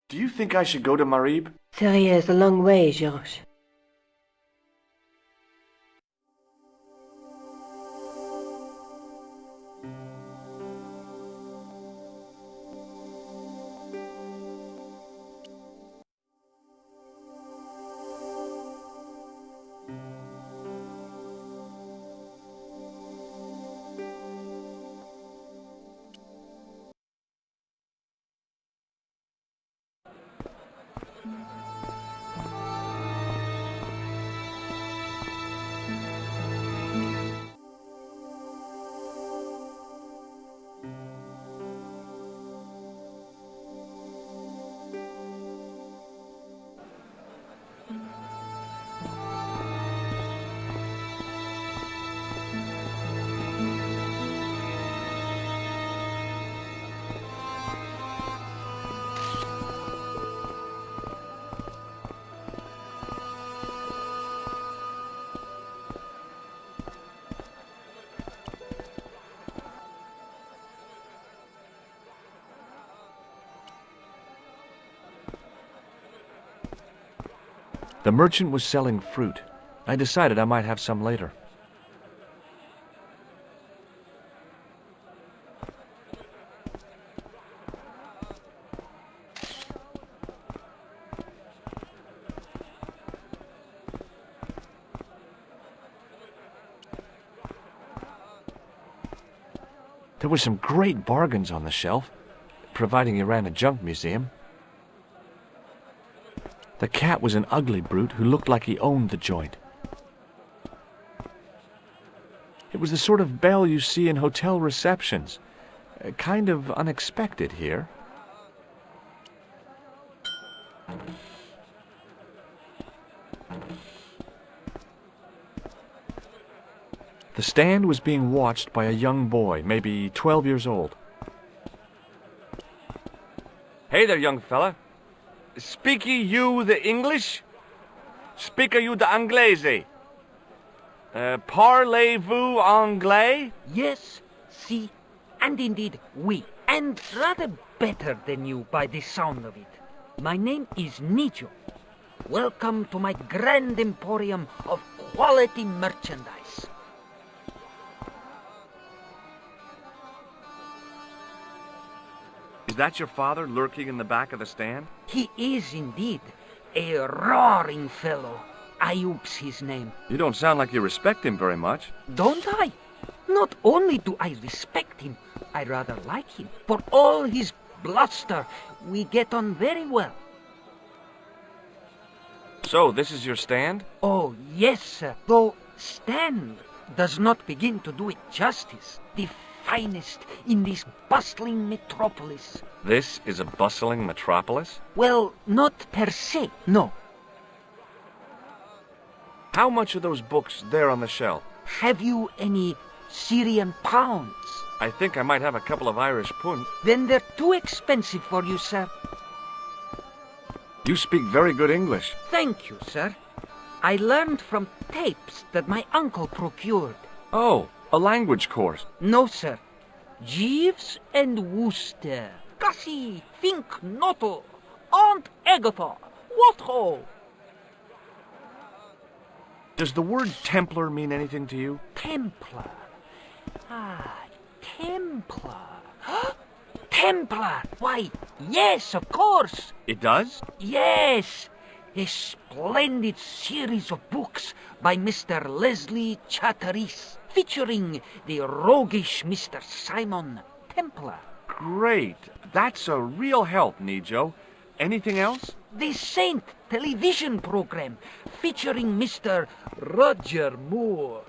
Do you think I should go to Marib? Syria is a long way, George. The merchant was selling fruit. I decided I might have some later. There were some great bargains on the shelf, providing you ran a junk museum. The cat was an ugly brute who looked like he owned the joint. It was the sort of bell you see in hotel receptions. Kind of unexpected here. The stand was being watched by a young boy, maybe 12 years old. Hey there, young fella. Speaky you the English? Speaka you the Anglais? Parlez-vous anglais? Yes, si, and indeed oui, and rather better than you by the sound of it. My name is Nico. Welcome to my grand emporium of quality merchandise. Is that your father lurking in the back of the stand? He is indeed a roaring fellow. Ayub's his name. You don't sound like you respect him very much. Don't I? Not only do I respect him, I rather like him. For all his bluster, we get on very well. So, this is your stand? Oh, yes, sir. Though stand does not begin to do it justice. The finest in this bustling metropolis. This is a bustling metropolis? Well, not per se, no. How much are those books there on the shelf? Have you any Syrian pounds? I think I might have a couple of Irish pund. Then they're too expensive for you, sir. You speak very good English. Thank you, sir. I learned from tapes that my uncle procured. Oh, a language course. No, sir. Jeeves and Wooster. Gussie, Fink, Noto, Aunt Agatha. What ho? Does the word Templar mean anything to you? Templar. Ah, Templar. Templar! Why, yes, of course. It does? Yes. A splendid series of books by Mr. Leslie Chatteris, featuring the roguish Mr. Simon Templar. Great. That's a real help, Nijo. Anything else? The Saint television program, featuring Mr. Roger Moore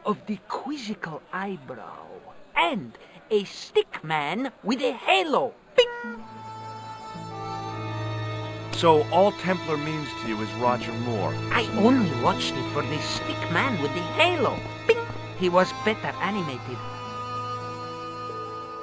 of the quizzical eyebrow, and a stick man with a halo. Bing! So all Templar means to you is Roger Moore. I only watched it for the stick man with the halo. Bing! He was better animated.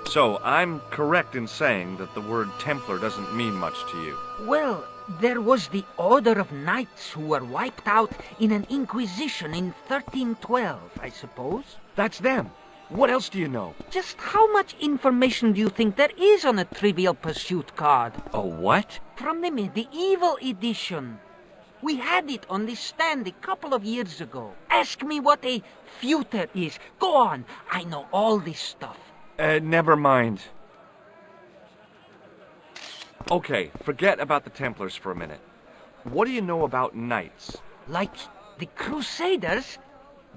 So I'm correct in saying that the word Templar doesn't mean much to you. Well, there was the Order of Knights who were wiped out in an Inquisition in 1312, I suppose. That's them. What else do you know? Just how much information do you think there is on a Trivial Pursuit card? A what? from the medieval edition. We had it on the stand a couple of years ago. Ask me what a feuter is. Go on, I know all this stuff. Never mind. Okay, forget about the Templars for a minute. What do you know about knights? Like the Crusaders,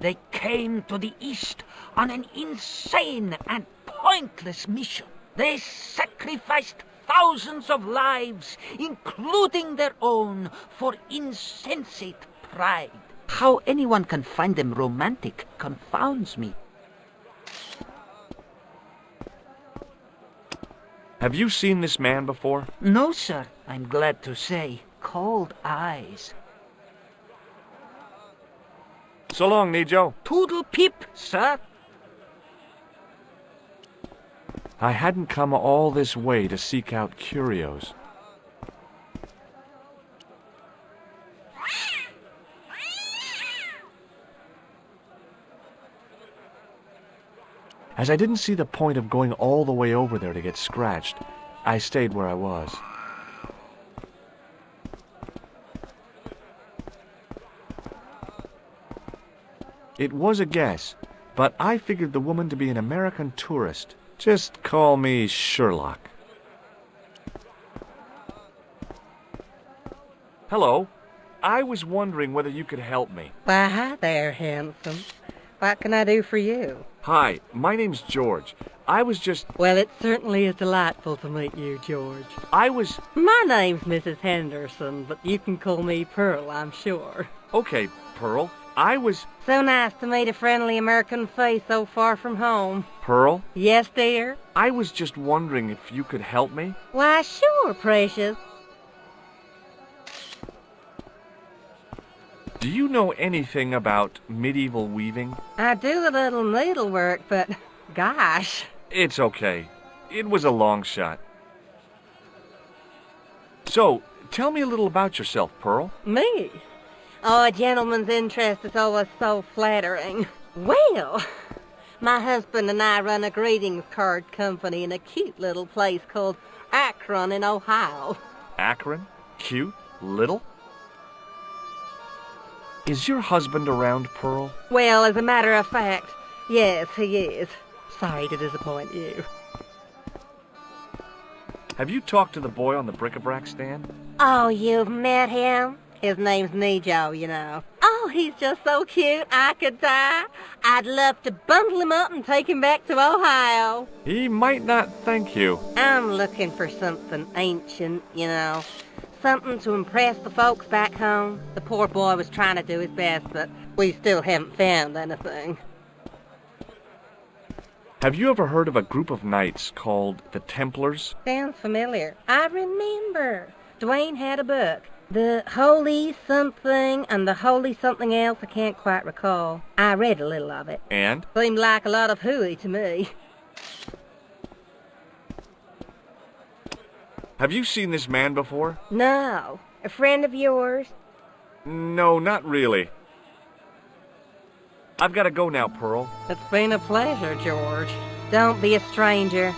they came to the East on an insane and pointless mission. They sacrificed thousands of lives, including their own, for insensate pride. How anyone can find them romantic confounds me. Have you seen this man before? No, sir, I'm glad to say. Cold eyes. So long, Nijo. Toodle pip, sir. I hadn't come all this way to seek out curios. As I didn't see the point of going all the way over there to get scratched, I stayed where I was. It was a guess, but I figured the woman to be an American tourist. Just call me Sherlock. Hello. I was wondering whether you could help me. Why, hi there, handsome. What can I do for you? Hi, my name's George. I was just... Well, it certainly is delightful to meet you, George. My name's Mrs. Henderson, but you can call me Pearl, I'm sure. Okay, Pearl. So nice to meet a friendly American face so far from home. Pearl? Yes, dear? I was just wondering if you could help me. Why, sure, precious. Do you know anything about medieval weaving? I do a little needlework, but gosh. It's okay. It was a long shot. So, tell me a little about yourself, Pearl. Me? Oh, a gentleman's interest is always so flattering. Well, my husband and I run a greetings card company in a cute little place called Akron in Ohio. Akron? Cute? Little? Is your husband around, Pearl? Well, as a matter of fact, yes, he is. Sorry to disappoint you. Have you talked to the boy on the bric-a-brac stand? Oh, you've met him? His name's Nijo, you know. Oh, he's just so cute, I could die. I'd love to bundle him up and take him back to Ohio. He might not thank you. I'm looking for something ancient, you know. Something to impress the folks back home. The poor boy was trying to do his best, but we still haven't found anything. Have you ever heard of a group of knights called the Templars? Sounds familiar. I remember. Dwayne had a book. The Holy Something and the Holy Something Else, I can't quite recall. I read a little of it. And? Seemed like a lot of hooey to me. Have you seen this man before? No. A friend of yours? No, not really. I've got to go now, Pearl. It's been a pleasure, George. Don't be a stranger.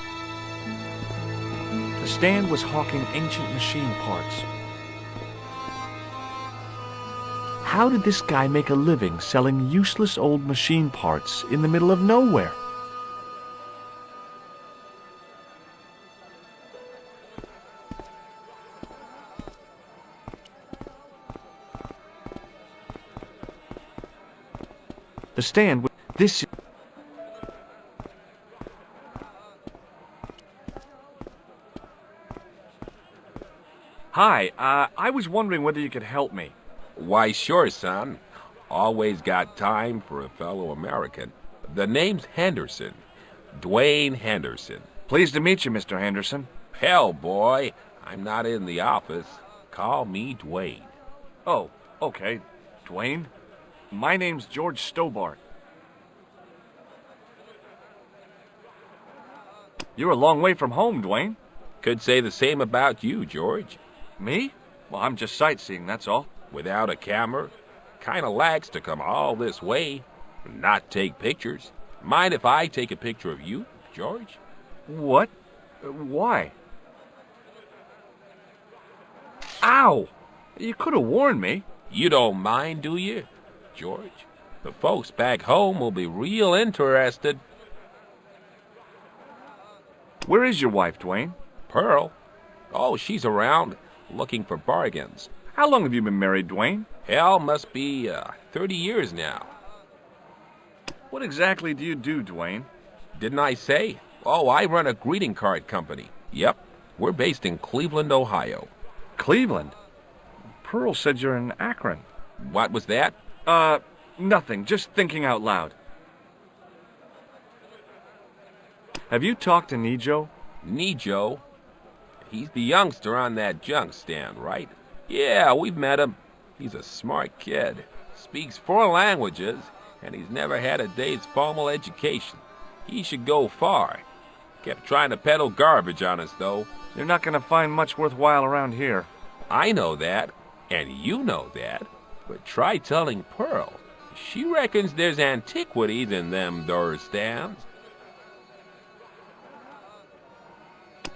The stand was hawking ancient machine parts. How did this guy make a living selling useless old machine parts in the middle of nowhere? The stand with this... Hi, I was wondering whether you could help me. Why, sure, son. Always got time for a fellow American. The name's Henderson. Dwayne Henderson. Pleased to meet you, Mr. Henderson. Hell, boy, I'm not in the office. Call me Dwayne. Oh, okay. Dwayne? My name's George Stobbart. You're a long way from home, Dwayne. Could say the same about you, George. Me? Well, I'm just sightseeing, that's all. Without a camera? Kinda lags to come all this way and not take pictures. Mind if I take a picture of you, George? What? Why? Ow! You could have warned me. You don't mind, do you, George? The folks back home will be real interested. Where is your wife, Dwayne? Pearl? Oh, she's around, looking for bargains. How long have you been married, Dwayne? Hell, must be 30 years now. What exactly do you do, Dwayne? Didn't I say? Oh, I run a greeting card company. Yep, we're based in Cleveland, Ohio. Cleveland? Pearl said you're in Akron. What was that? Nothing. Just thinking out loud. Have you talked to Nijo? Nijo? He's the youngster on that junk stand, right? Yeah, we've met him. He's a smart kid. Speaks 4 languages, and he's never had a day's formal education. He should go far. Kept trying to peddle garbage on us, though. You're not going to find much worthwhile around here. I know that, and you know that. But try telling Pearl. She reckons there's antiquities in them door stands.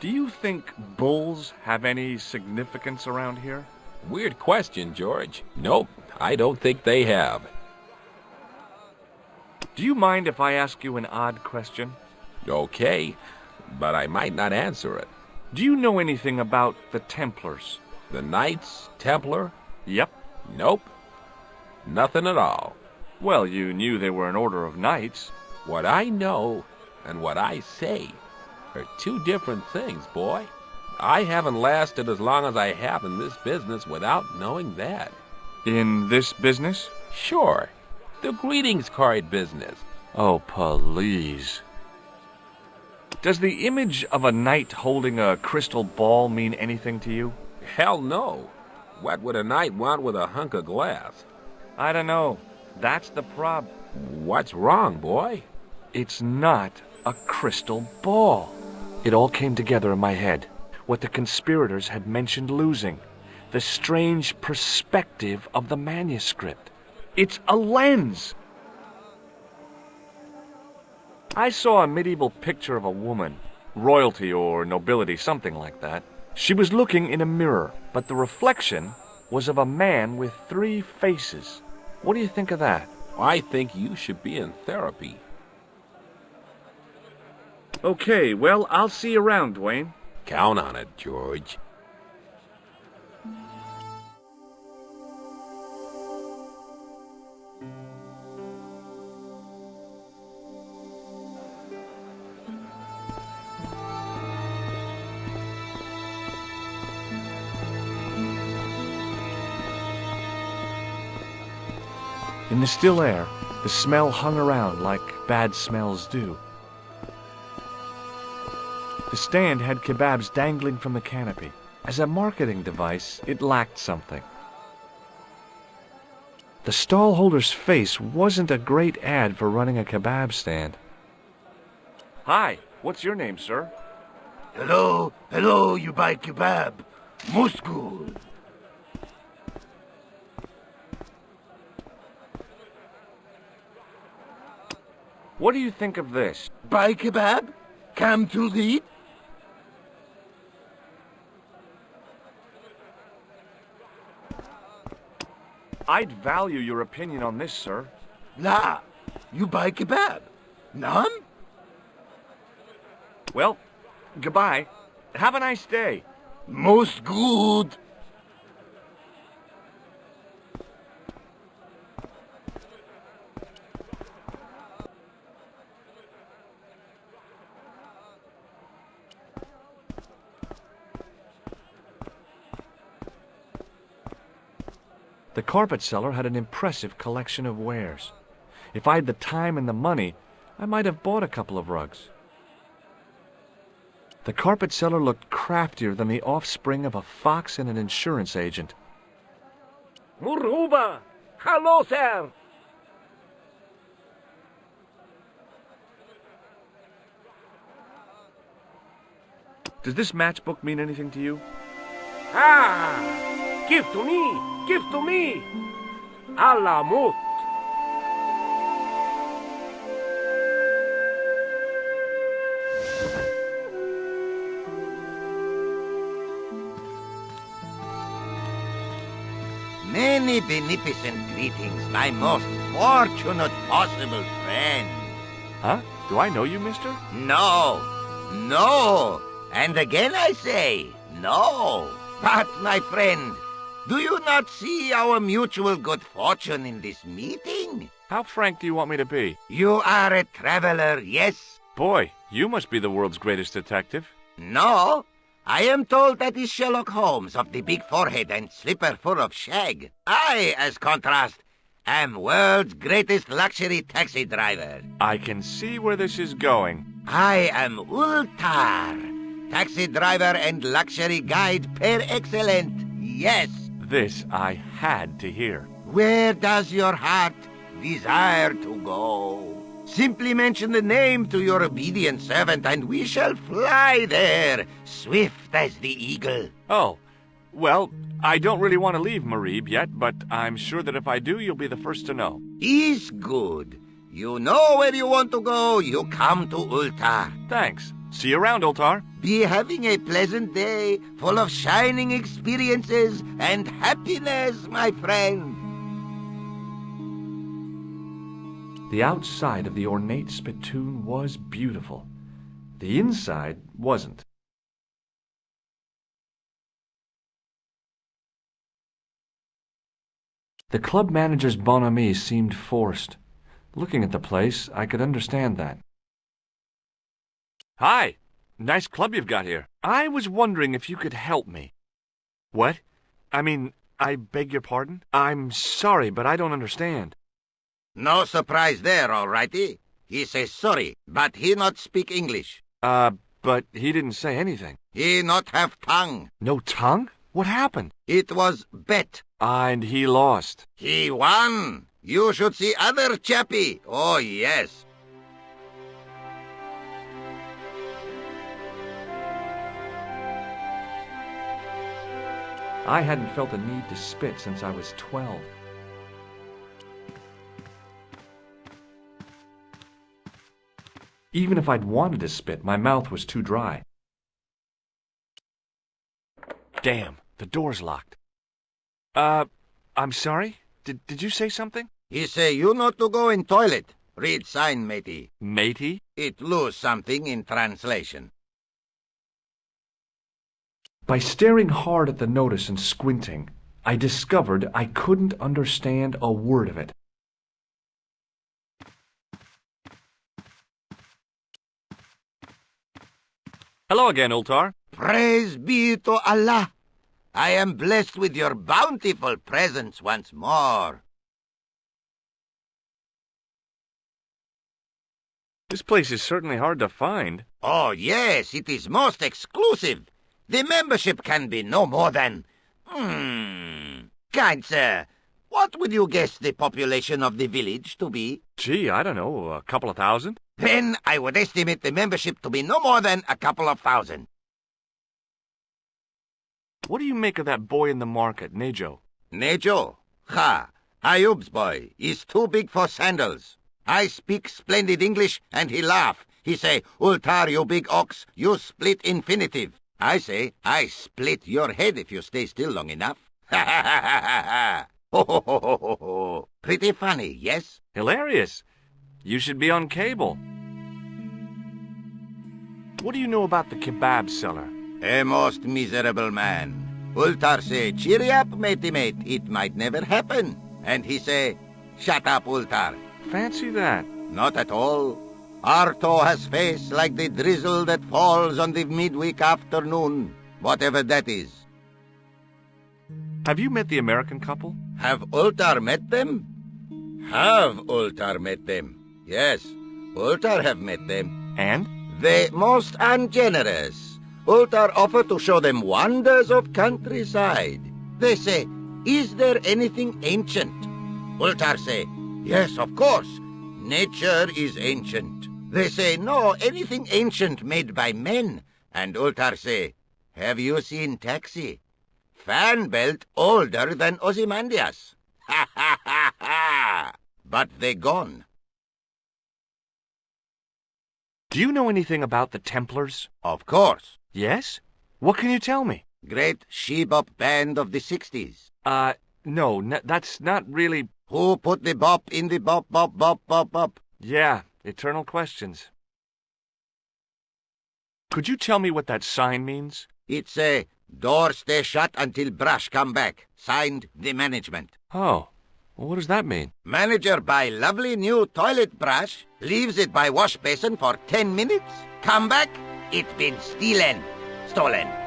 Do you think bulls have any significance around here? Weird question, George. Nope, I don't think they have. Do you mind if I ask you an odd question? Okay, but I might not answer it. Do you know anything about the Templars? The Knights Templar? Yep. Nope. Nothing at all. Well, you knew they were an order of knights. What I know and what I say are 2 different things, boy. I haven't lasted as long as I have in this business without knowing that. In this business? Sure. The greetings card business. Oh, please. Does the image of a knight holding a crystal ball mean anything to you? Hell no. What would a knight want with a hunk of glass? I don't know. That's the prob. What's wrong, boy? It's not a crystal ball. It all came together in my head. What the conspirators had mentioned losing. The strange perspective of the manuscript. It's a lens. I saw a medieval picture of a woman, royalty or nobility, something like that. She was looking in a mirror, but the reflection was of a man with 3 faces. What do you think of that? I think you should be in therapy. Okay, well, I'll see you around, Dwayne. Count on it, George. In the still air, the smell hung around like bad smells do. The stand had kebabs dangling from the canopy. As a marketing device, it lacked something. The stallholder's face wasn't a great ad for running a kebab stand. Hi, what's your name, sir? Hello, you buy kebab. Most good. What do you think of this? Buy kebab? Come to eat? I'd value your opinion on this, sir. La, you buy kebab? None? Well, goodbye. Have a nice day. Most good. The carpet seller had an impressive collection of wares. If I had the time and the money, I might have bought a couple of rugs. The carpet seller looked craftier than the offspring of a fox and an insurance agent. Muruba! Hello, sir! Does this matchbook mean anything to you? Ah! Give to me! Give to me! Allah mut! Many beneficent greetings, my most fortunate possible friend. Huh? Do I know you, mister? No, no, and again I say, no. But, my friend, do you not see our mutual good fortune in this meeting? How frank do you want me to be? You are a traveler, yes? Boy, you must be the world's greatest detective. No, I am told that is Sherlock Holmes of the big forehead and slipper full of shag. I, as contrast, am world's greatest luxury taxi driver. I can see where this is going. I am Ultar, taxi driver and luxury guide per excellence. Yes. This I had to hear. Where does your heart desire to go? Simply mention the name to your obedient servant, and we shall fly there, swift as the eagle. Oh, well, I don't really want to leave Marib yet, but I'm sure that if I do, you'll be the first to know. Is good. You know where you want to go, you come to Ultar. Thanks. See you around, Ultar. Be having a pleasant day, full of shining experiences and happiness, my friend. The outside of the ornate spittoon was beautiful. The inside wasn't. The club manager's bonhomie seemed forced. Looking at the place, I could understand that. Hi! Nice club you've got here. I was wondering if you could help me. What? I beg your pardon? I'm sorry, but I don't understand. No surprise there, all righty. He says sorry, but he not speak English. But he didn't say anything. He not have tongue. No tongue? What happened? It was bet. And he lost. He won. You should see other chappie. Oh, yes. I hadn't felt a need to spit since I was 12. Even if I'd wanted to spit, my mouth was too dry. Damn, the door's locked. I'm sorry? Did you say something? He say you not to go in toilet. Read sign, matey. Matey? It lose something in translation. By staring hard at the notice and squinting, I discovered I couldn't understand a word of it. Hello again, Ultar. Praise be to Allah. I am blessed with your bountiful presence once more. This place is certainly hard to find. Oh, yes, it is most exclusive. The membership can be no more than... Kind sir, what would you guess the population of the village to be? Gee, I don't know, a couple of thousand? Then I would estimate the membership to be no more than a couple of thousand. What do you make of that boy in the market, Nejo? Nejo? Ha! Ayub's boy is too big for sandals. I speak splendid English, and he laugh. He say, Ultar, you big ox, you split infinitive. I say, I split your head if you stay still long enough. Ha ha ha ha ha ha! Ho ho ho ho ho ho! Pretty funny, yes? Hilarious. You should be on cable. What do you know about the kebab seller? A most miserable man. Ultar say, cheery up, matey mate, it might never happen. And he say, shut up, Ultar. Fancy that. Not at all. Arto has face like the drizzle that falls on the midweek afternoon, whatever that is. Have you met the American couple? Have Ultar met them? Have Ultar met them? Yes, Ultar have met them. And? They most ungenerous. Ultar offer to show them wonders of countryside. They say, is there anything ancient? Ultar say, yes, of course. Nature is ancient. They say, no, anything ancient made by men. And Ultar say, have you seen Taxi? Fan belt older than Ozymandias. Ha ha ha ha! But they gone. Do you know anything about the Templars? Of course. Yes? What can you tell me? Great she-bop band of the 60s. No, that's not really... Who put the bop in the bop, bop, bop, bop, bop? Yeah, eternal questions. Could you tell me what that sign means? It's a door stay shut until brush come back. Signed, the management. Oh, well, what does that mean? Manager buy lovely new toilet brush, leaves it by wash basin for 10 minutes, come back, it been stolen.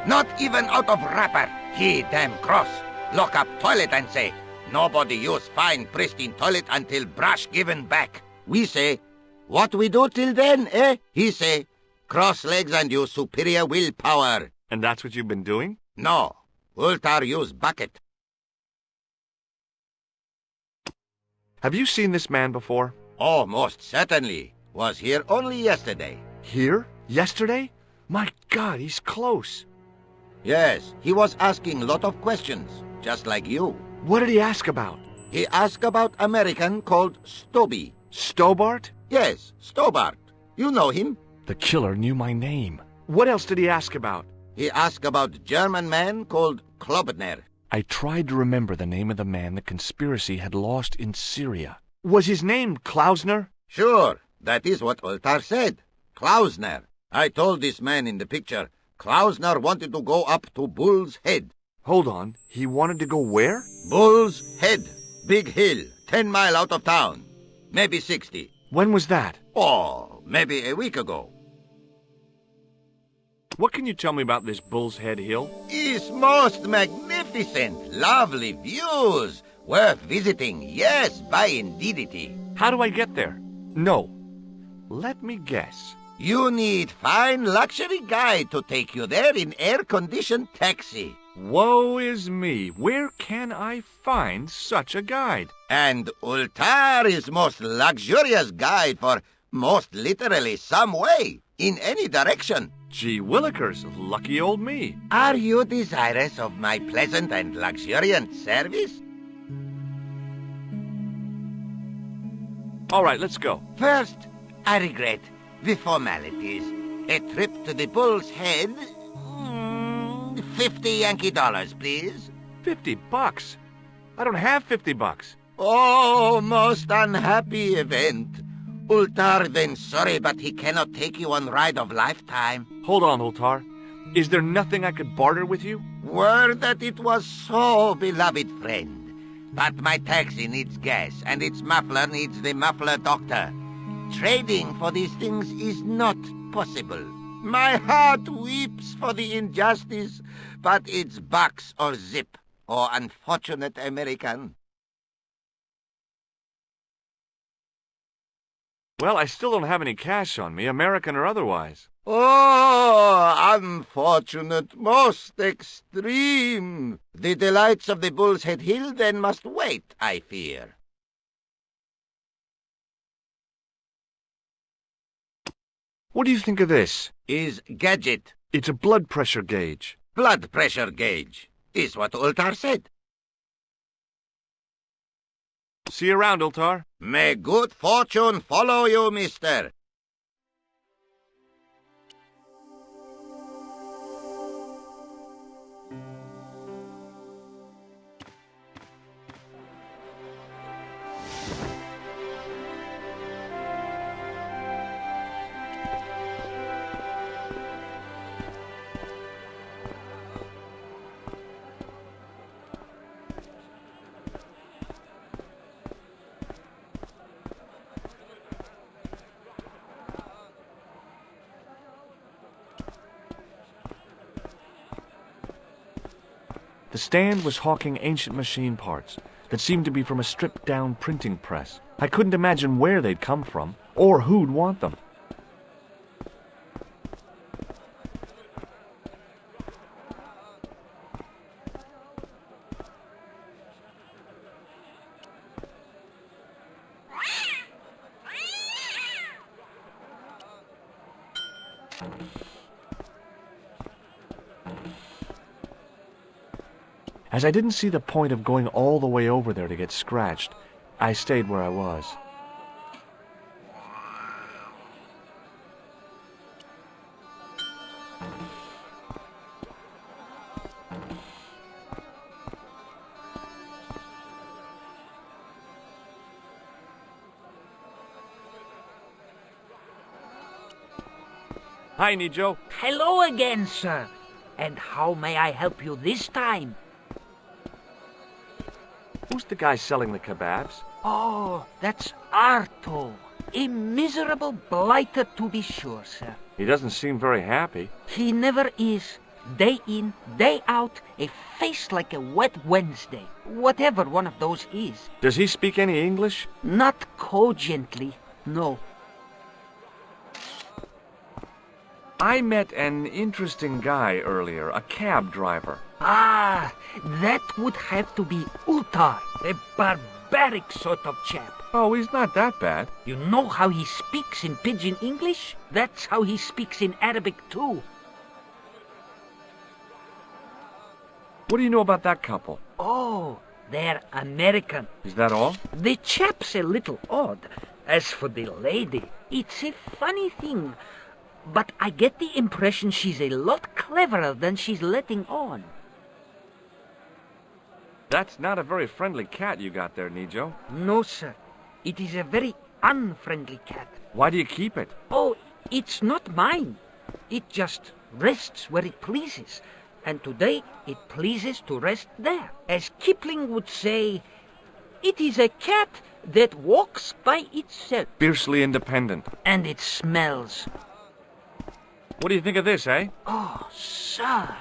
Not even out of wrapper. He damn cross. Lock up toilet and say, nobody use fine pristine toilet until brush given back. We say, what we do till then, eh? He say, cross legs and use superior willpower. And that's what you've been doing? No, Ultar use bucket. Have you seen this man before? Oh, most certainly. Was here only yesterday. Here? Yesterday? My God, he's close. Yes, he was asking lot of questions, just like you. What did he ask about? He asked about American called Stobby. Stobbart? Yes, Stobbart. You know him? The killer knew my name. What else did he ask about? He asked about German man called Klobner. I tried to remember the name of the man the conspiracy had lost in Syria. Was his name Klausner? Sure, that is what Ultar said. Klausner. I told this man in the picture, Klausner wanted to go up to Bull's Head. Hold on, he wanted to go where? Bull's Head. Big hill, 10 mile out of town. Maybe 60. When was that? Oh, maybe a week ago. What can you tell me about this Bull's Head Hill? It's most magnificent. Lovely views. Worth visiting. Yes, by indeedity. How do I get there? No. Let me guess. You need fine luxury guide to take you there in air-conditioned taxi. Woe is me. Where can I find such a guide? And Ultar is most luxurious guide for most literally some way, in any direction. Gee willikers, lucky old me. Are you desirous of my pleasant and luxuriant service? All right, let's go. First, I regret the formalities. A trip to the Bull's Head. 50 Yankee dollars, please. $50? I don't have $50. Oh, most unhappy event. Ultar then sorry, but he cannot take you on ride of lifetime. Hold on, Ultar. Is there nothing I could barter with you? Word that it was so, beloved friend. But my taxi needs gas, and its muffler needs the muffler doctor. Trading for these things is not possible. My heart weeps for the injustice, but it's bucks or zip, or unfortunate American. Well, I still don't have any cash on me, American or otherwise. Oh, unfortunate, most extreme. The delights of the Bull's Head Hill then must wait, I fear. What do you think of this? Is gadget. It's a blood pressure gauge. Blood pressure gauge. Is what Ultar said. See you around, Ultar. May good fortune follow you, mister. The stand was hawking ancient machine parts that seemed to be from a stripped-down printing press. I couldn't imagine where they'd come from, or who'd want them. As I didn't see the point of going all the way over there to get scratched, I stayed where I was. Hi, Nijo. Hello again, sir. And how may I help you this time? Who's the guy selling the kebabs? Oh, that's Arto. A miserable blighter to be sure, sir. He doesn't seem very happy. He never is. Day in, day out, a face like a wet Wednesday. Whatever one of those is. Does he speak any English? Not cogently, no. I met an interesting guy earlier, a cab driver. Ah, that would have to be Ultar, a barbaric sort of chap. Oh, he's not that bad. You know how he speaks in pidgin English? That's how he speaks in Arabic too. What do you know about that couple? Oh, they're American. Is that all? The chap's a little odd. As for the lady, it's a funny thing. But I get the impression she's a lot cleverer than she's letting on. That's not a very friendly cat you got there, Nijo. No, sir. It is a very unfriendly cat. Why do you keep it? Oh, it's not mine. It just rests where it pleases. And today it pleases to rest there. As Kipling would say, it is a cat that walks by itself. Fiercely independent. And it smells. What do you think of this, eh? Oh, sir,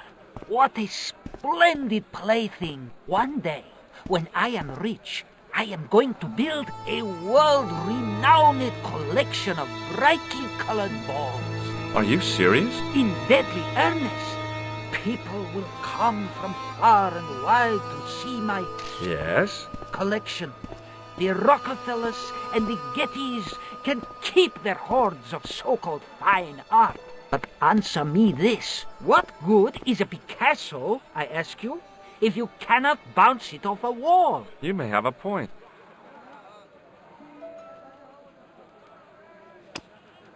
what a splendid plaything. One day, when I am rich, I am going to build a world-renowned collection of brightly colored balls. Are you serious? In deadly earnest. People will come from far and wide to see my Yes? collection. The Rockefellers and the Gettys can keep their hoards of so-called fine art. But answer me this. What good is a Picasso, I ask you, if you cannot bounce it off a wall? You may have a point.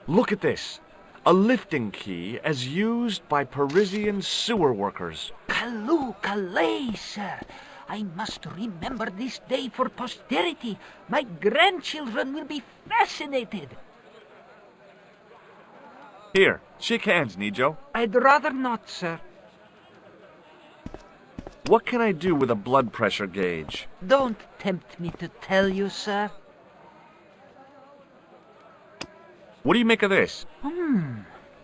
Look at this. A lifting key as used by Parisian sewer workers. Calais, sir. I must remember this day for posterity. My grandchildren will be fascinated. Here, shake hands, Nijo. I'd rather not, sir. What can I do with a blood pressure gauge? Don't tempt me to tell you, sir. What do you make of this?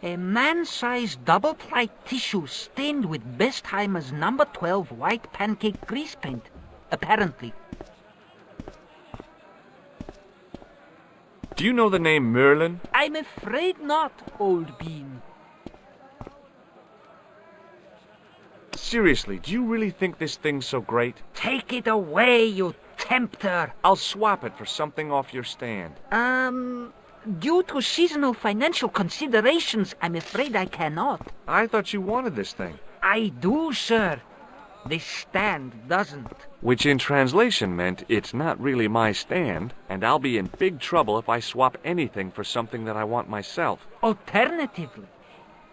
A man-sized double-ply tissue stained with Bestheimer's number 12 white pancake grease paint, apparently. Do you know the name Merlin? I'm afraid not, old bean. Seriously, do you really think this thing's so great? Take it away, you tempter. I'll swap it for something off your stand. Due to seasonal financial considerations, I'm afraid I cannot. I thought you wanted this thing. I do, sir. The stand doesn't. Which in translation meant it's not really my stand, and I'll be in big trouble if I swap anything for something that I want myself. Alternatively,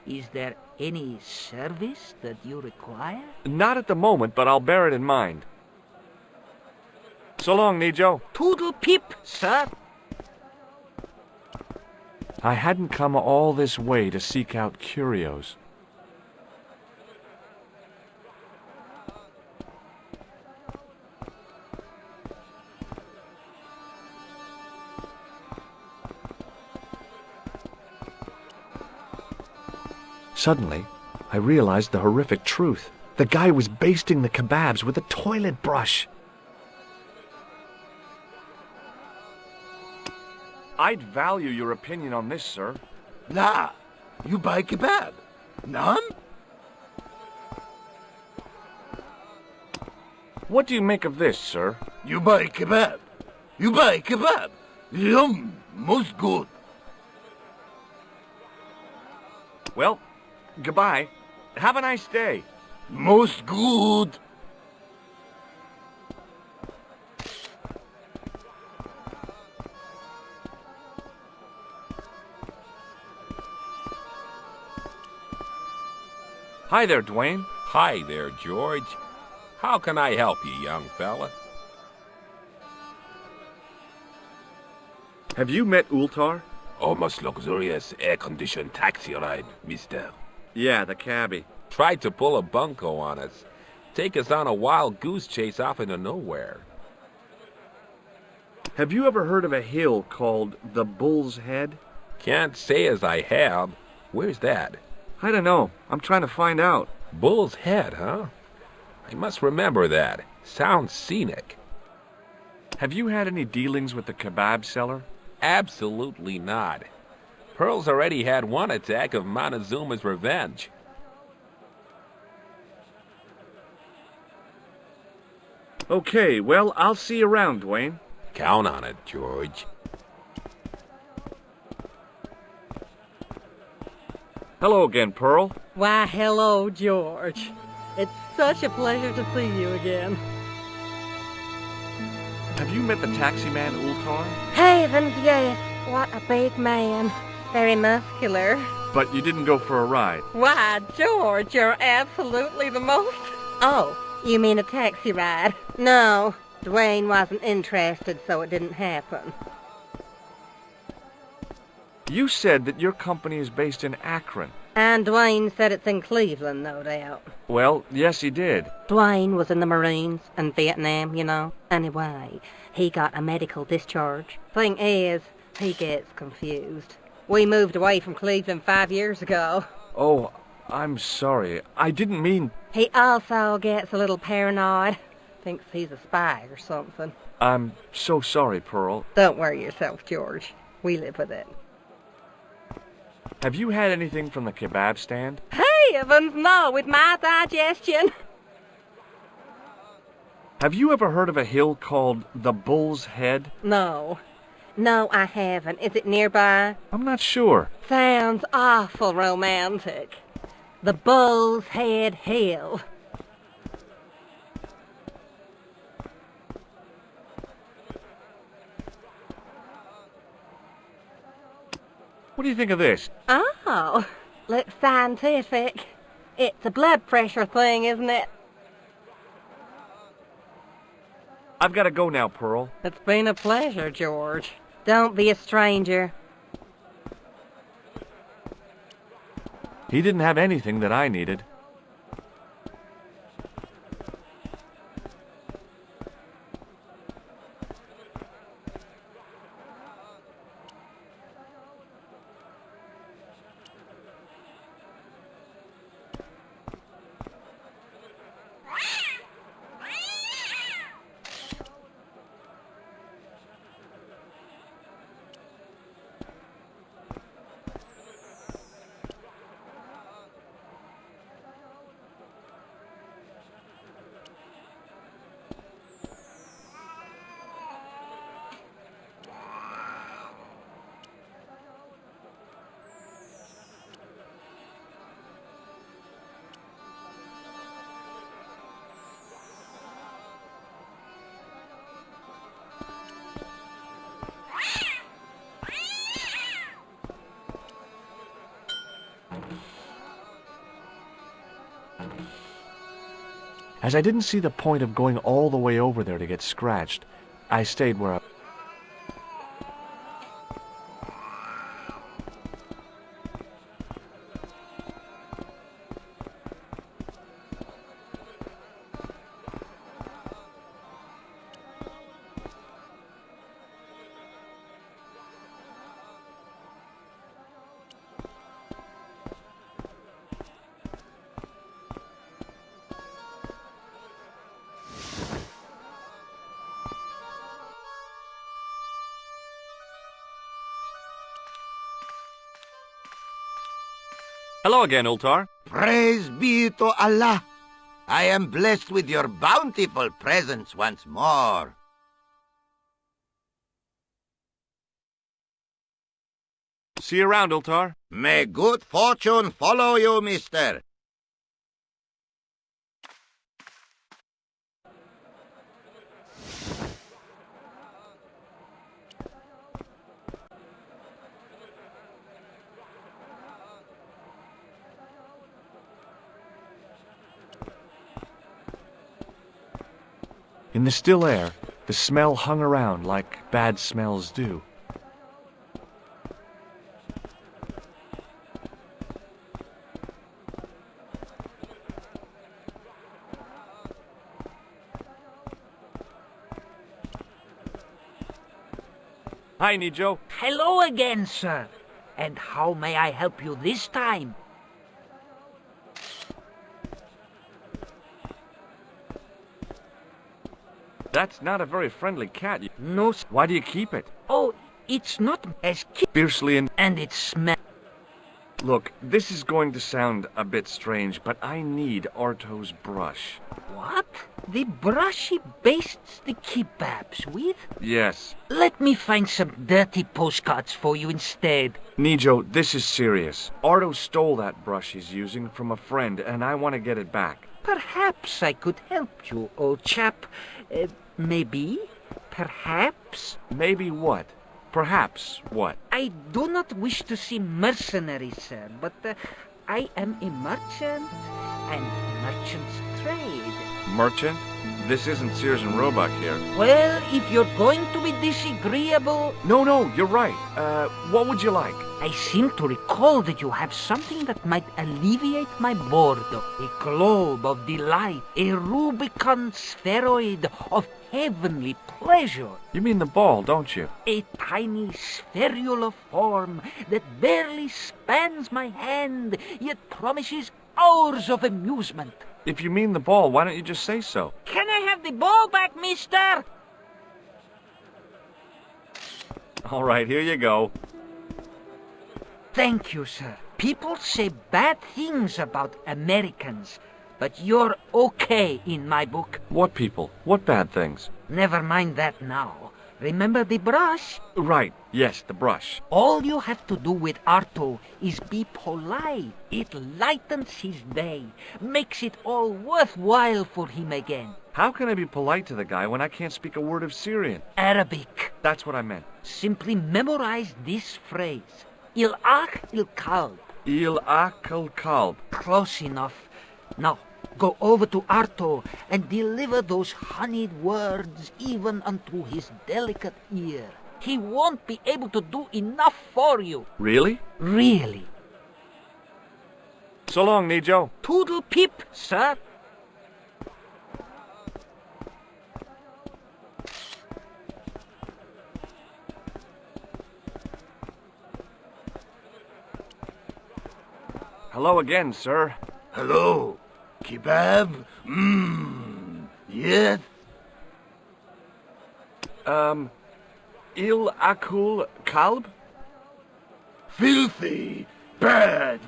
is there any service that you require? Not at the moment, but I'll bear it in mind. So long, Nijo. Toodle pip, sir. I hadn't come all this way to seek out curios. Suddenly, I realized the horrific truth. The guy was basting the kebabs with a toilet brush. I'd value your opinion on this, sir. Nah, you buy kebab. None? What do you make of this, sir? You buy kebab. You buy kebab. Yum, most good. Well, goodbye. Have a nice day. Most good. Hi there, Dwayne. Hi there, George. How can I help you, young fella? Have you met Ultar? Almost luxurious air-conditioned taxi ride, mister. Yeah, the cabbie. Tried to pull a bunco on us. Take us on a wild goose chase off into nowhere. Have you ever heard of a hill called the Bull's Head? Can't say as I have. Where's that? I don't know. I'm trying to find out. Bull's Head, huh? I must remember that. Sounds scenic. Have you had any dealings with the kebab seller? Absolutely not. Pearl's already had one attack of Montezuma's revenge. Okay, well, I'll see you around, Dwayne. Count on it, George. Hello again, Pearl. Why, hello, George. It's such a pleasure to see you again. Have you met the taxi man, Ultar? Heavens, yes. What a big man. Very muscular. But you didn't go for a ride. Why, George, you're absolutely the most... Oh, you mean a taxi ride? No, Dwayne wasn't interested, so it didn't happen. You said that your company is based in Akron. And Dwayne said it's in Cleveland, no doubt. Well, yes, he did. Dwayne was in the Marines and Vietnam, you know. Anyway, he got a medical discharge. Thing is, he gets confused. We moved away from Cleveland 5 years ago. Oh, I'm sorry. I didn't mean... He also gets a little paranoid. Thinks he's a spy or something. I'm so sorry, Pearl. Don't worry yourself, George. We live with it. Have you had anything from the kebab stand? Heavens, no, with my digestion. Have you ever heard of a hill called the Bull's Head? No. No, I haven't. Is it nearby? I'm not sure. Sounds awful romantic. The Bull's Head Hill. What do you think of this? Oh, looks scientific. It's a blood pressure thing, isn't it? I've got to go now, Pearl. It's been a pleasure, George. Don't be a stranger. He didn't have anything that I needed. As I didn't see the point of going all the way over there to get scratched, I stayed where I... Hello again, Ultar. Praise be to Allah. I am blessed with your bountiful presence once more. See you around, Ultar. May good fortune follow you, mister. In the still air, the smell hung around like bad smells do. Hi, Nico. Hello again, sir. And how may I help you this time? That's not a very friendly cat. No, Why do you keep it? oh, it's not as Fiercely and... and it smells. Look, this is going to sound a bit strange, but I need Arto's brush. What? The brush he bastes the kebabs with? Yes. Let me find some dirty postcards for you instead. Nico, this is serious. Arto stole that brush he's using from a friend, and I want to get it back. Perhaps I could help you, old chap. Maybe? Perhaps? Maybe what? Perhaps what? I do not wish to seem mercenary, sir, but I am a merchant, and merchants trade. Merchant? This isn't Sears and Roebuck here. Well, if you're going to be disagreeable... No, you're right. What would you like? I seem to recall that you have something that might alleviate my boredom. A globe of delight, a Rubicon spheroid of heavenly pleasure. You mean the ball, don't you? A tiny spherular form that barely spans my hand, yet promises hours of amusement. If you mean the ball, why don't you just say so? Can I have the ball back, mister? All right, here you go. Thank you, sir. People say bad things about Americans, but you're okay in my book. What people? What bad things? Never mind that now. Remember the brush? Right, yes, the brush. All you have to do with Arto is be polite. It lightens his day, makes it all worthwhile for him again. How can I be polite to the guy when I can't speak a word of Syrian? Arabic. That's what I meant. Simply memorize this phrase. Il ach il kalb. Il akal kalb. Close enough. Now, go over to Arto and deliver those honeyed words even unto his delicate ear. He won't be able to do enough for you. Really? Really. So long, Nico. Toodle pip, sir. Hello again, sir. Hello. Kebab? Yes? Il akul kalb? Filthy. Bad.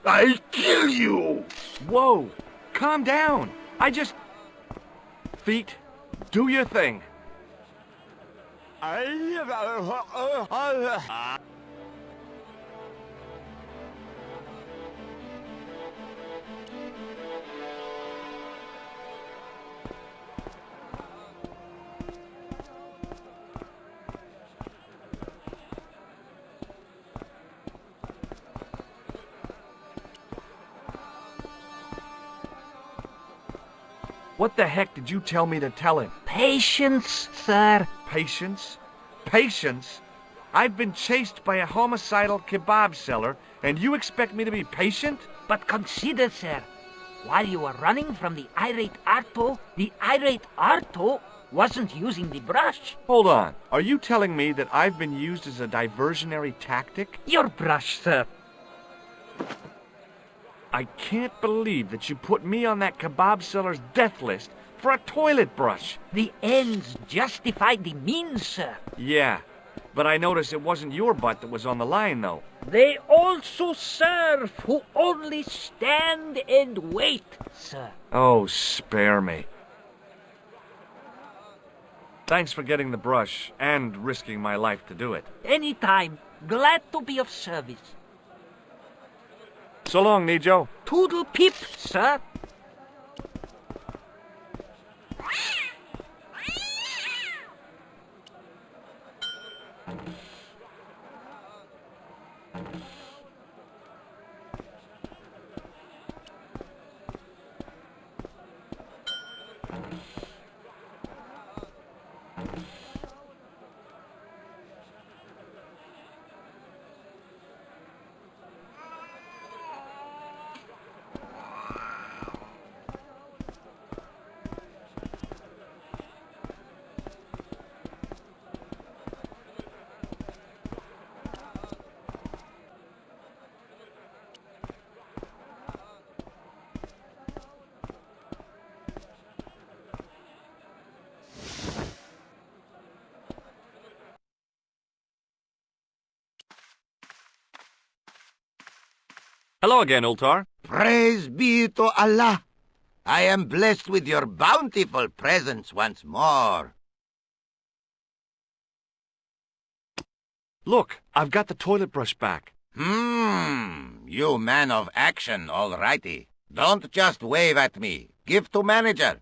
I'll kill you. Whoa! Calm down! Feet, do your thing. What the heck did you tell me to tell him? Patience, sir. Patience? Patience? I've been chased by a homicidal kebab seller, and you expect me to be patient? But consider, sir, while you were running from the irate Arto wasn't using the brush. Hold on. Are you telling me that I've been used as a diversionary tactic? Your brush, sir. I can't believe that you put me on that kebab seller's death list for a toilet brush. The ends justify the means, sir. Yeah, but I noticed it wasn't your butt that was on the line, though. They also serve who only stand and wait, sir. Oh, spare me. Thanks for getting the brush and risking my life to do it. Anytime. Glad to be of service. So long, Nico. Toodle pip, sir. Hello again, Ultar. Praise be to Allah. I am blessed with your bountiful presence once more. Look, I've got the toilet brush back. You man of action, all righty. Don't just wave at me. Give to manager.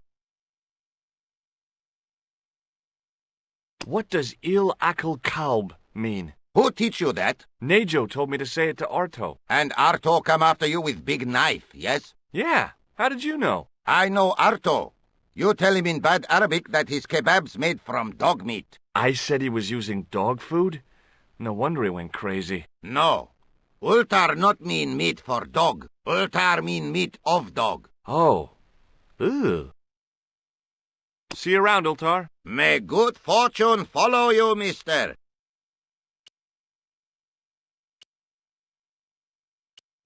What does Il Akal Kalb mean? Who teach you that? Nejo told me to say it to Arto. And Arto come after you with big knife, yes? Yeah, how did you know? I know Arto. You tell him in bad Arabic that his kebab's made from dog meat. I said he was using dog food? No wonder he went crazy. No. Ultar not mean meat for dog. Ultar mean meat of dog. Oh. Ugh. See you around, Ultar. May good fortune follow you, mister.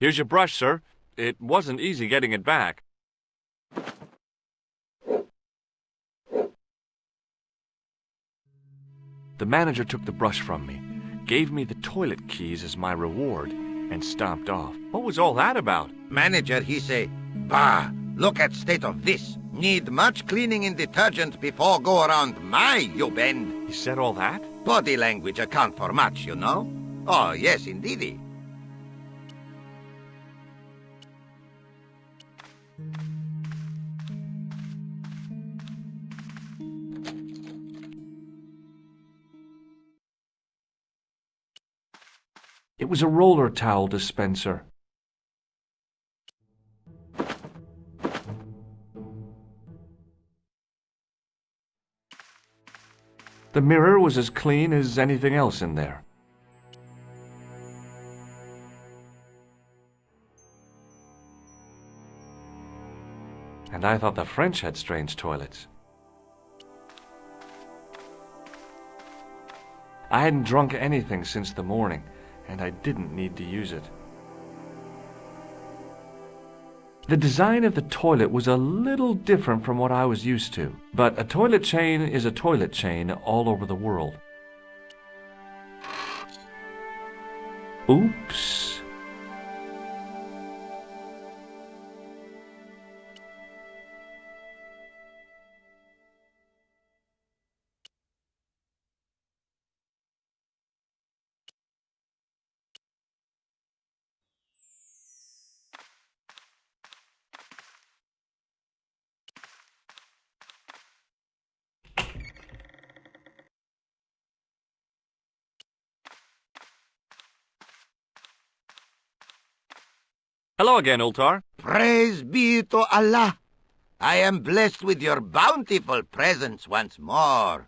Here's your brush, sir. It wasn't easy getting it back. The manager took the brush from me, gave me the toilet keys as my reward, and stomped off. What was all that about? Manager, he say, bah, look at state of this. Need much cleaning and detergent before go around my, you bend. He said all that? Body language account for much, you know. Oh, yes, indeedy. It was a roller towel dispenser. The mirror was as clean as anything else in there. And I thought the French had strange toilets. I hadn't drunk anything since the morning, and I didn't need to use it. The design of the toilet was a little different from what I was used to, but a toilet chain is a toilet chain all over the world. Oops. Hello again, Ultar. Praise be to Allah. I am blessed with your bountiful presence once more.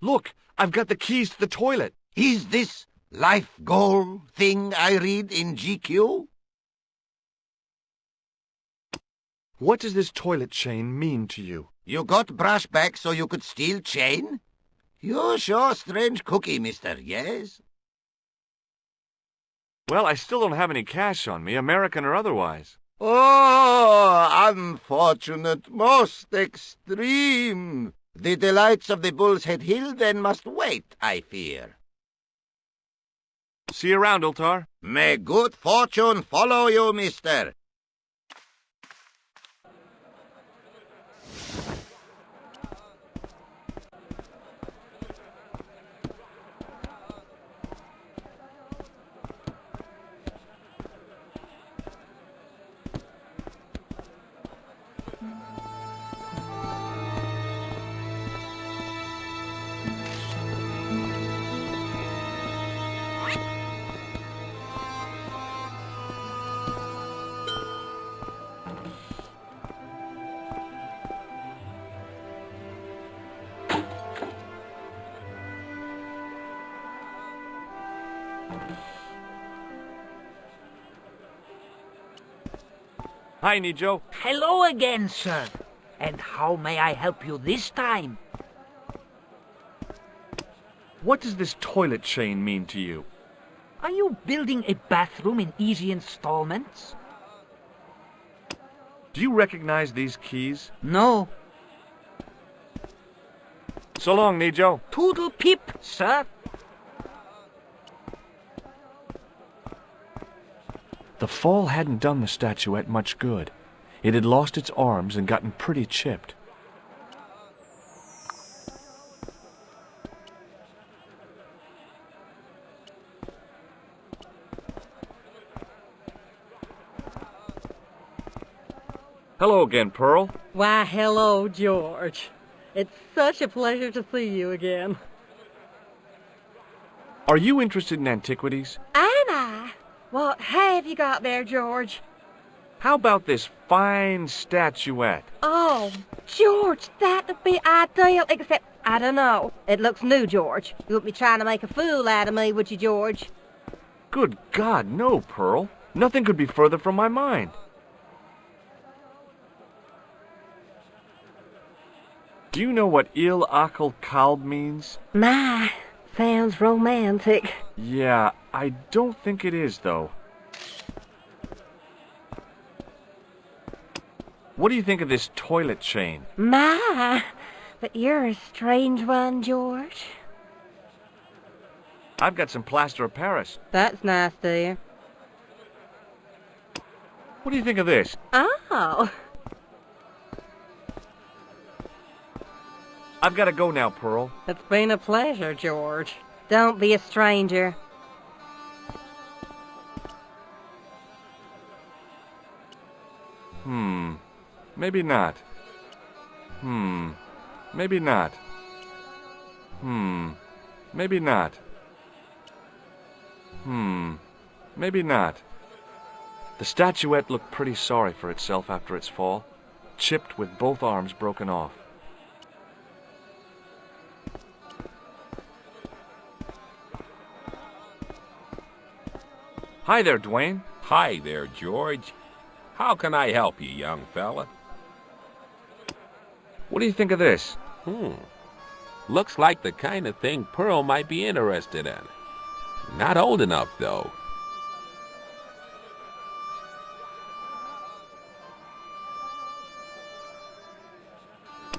Look, I've got the keys to the toilet. Is this life goal thing I read in GQ? What does this toilet chain mean to you? You got brush back so you could steal chain? You sure strange cookie, mister, yes? Well, I still don't have any cash on me, American or otherwise. Oh, unfortunate, most extreme. The delights of the Bull's Head Hill then must wait, I fear. See you around, Ultar. May good fortune follow you, mister. Hi, Nijo. Hello again, sir. And how may I help you this time? What does this toilet chain mean to you? Are you building a bathroom in easy installments? Do you recognize these keys? No. So long, Nijo. Toodle pip, sir. The fall hadn't done the statuette much good. It had lost its arms and gotten pretty chipped. Hello again, Pearl. Why, hello, George. It's such a pleasure to see you again. Are you interested in antiquities? Am I? What have you got there, George? How about this fine statuette? Oh, George, that'd be ideal, except, I don't know. It looks new, George. You wouldn't be trying to make a fool out of me, would you, George? Good God, no, Pearl. Nothing could be further from my mind. Do you know what il akal kalb means? My, sounds romantic. Yeah, I don't think it is, though. What do you think of this toilet chain? My, but you're a strange one, George. I've got some plaster of Paris. That's nice, dear. What do you think of this? Oh. I've got to go now, Pearl. It's been a pleasure, George. Don't be a stranger. Maybe not. Maybe not. Maybe not. Maybe not. The statuette looked pretty sorry for itself after its fall, chipped with both arms broken off. Hi there, Dwayne. Hi there, George. How can I help you, young fella? What do you think of this? Looks like the kind of thing Pearl might be interested in. Not old enough, though.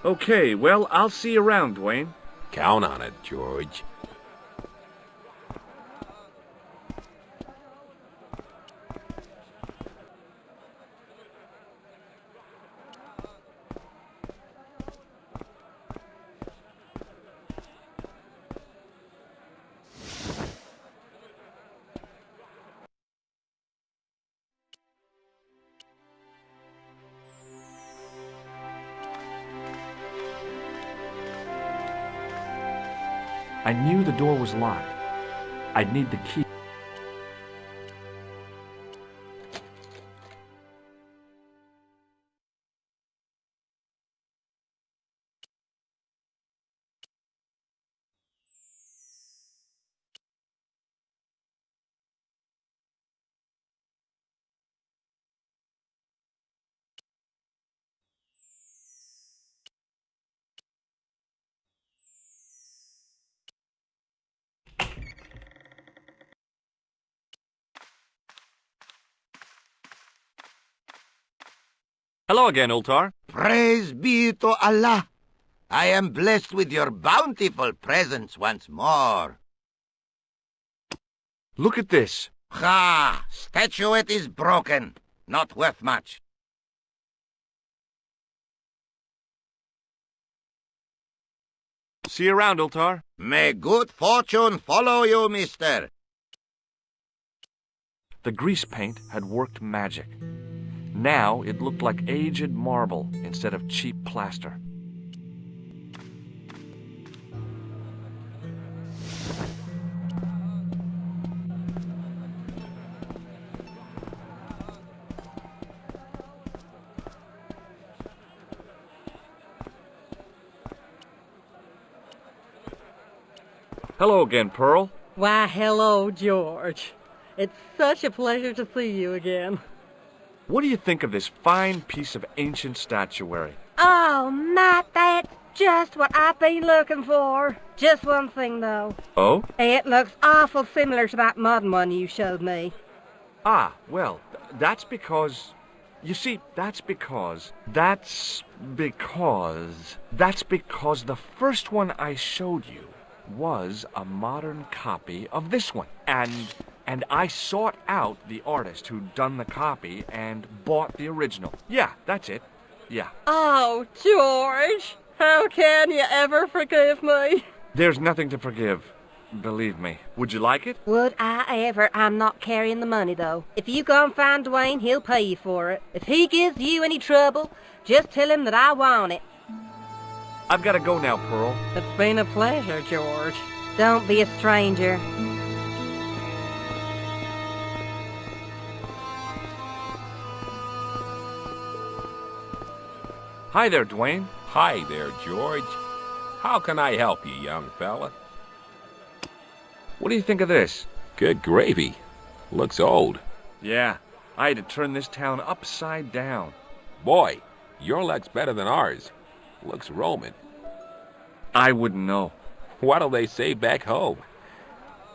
Okay, well, I'll see you around, Dwayne. Count on it, George. I knew the door was locked. I'd need the key. Hello again, Ultar. Praise be to Allah. I am blessed with your bountiful presence once more. Look at this. Ha! Statuette is broken. Not worth much. See you around, Ultar. May good fortune follow you, mister. The grease paint had worked magic. Now it looked like aged marble instead of cheap plaster. Hello again, Pearl. Why, hello, George. It's such a pleasure to see you again. What do you think of this fine piece of ancient statuary? Oh, Matt, that's just what I've been looking for. Just one thing, though. Oh? It looks awful similar to that modern one you showed me. Ah, well, that's because... You see, that's because the first one I showed you was a modern copy of this one. And and I sought out the artist who'd done the copy and bought the original. Yeah, that's it. Yeah. Oh, George, how can you ever forgive me? There's nothing to forgive. Believe me. Would you like it? Would I ever? I'm not carrying the money, though. If you go and find Dwayne, he'll pay you for it. If he gives you any trouble, just tell him that I want it. I've got to go now, Pearl. It's been a pleasure, George. Don't be a stranger. Hi there, Dwayne. Hi there, George. How can I help you, young fella? What do you think of this? Good gravy. Looks old. Yeah, I had to turn this town upside down. Boy, your luck's better than ours. Looks Roman. I wouldn't know. What'll they say back home?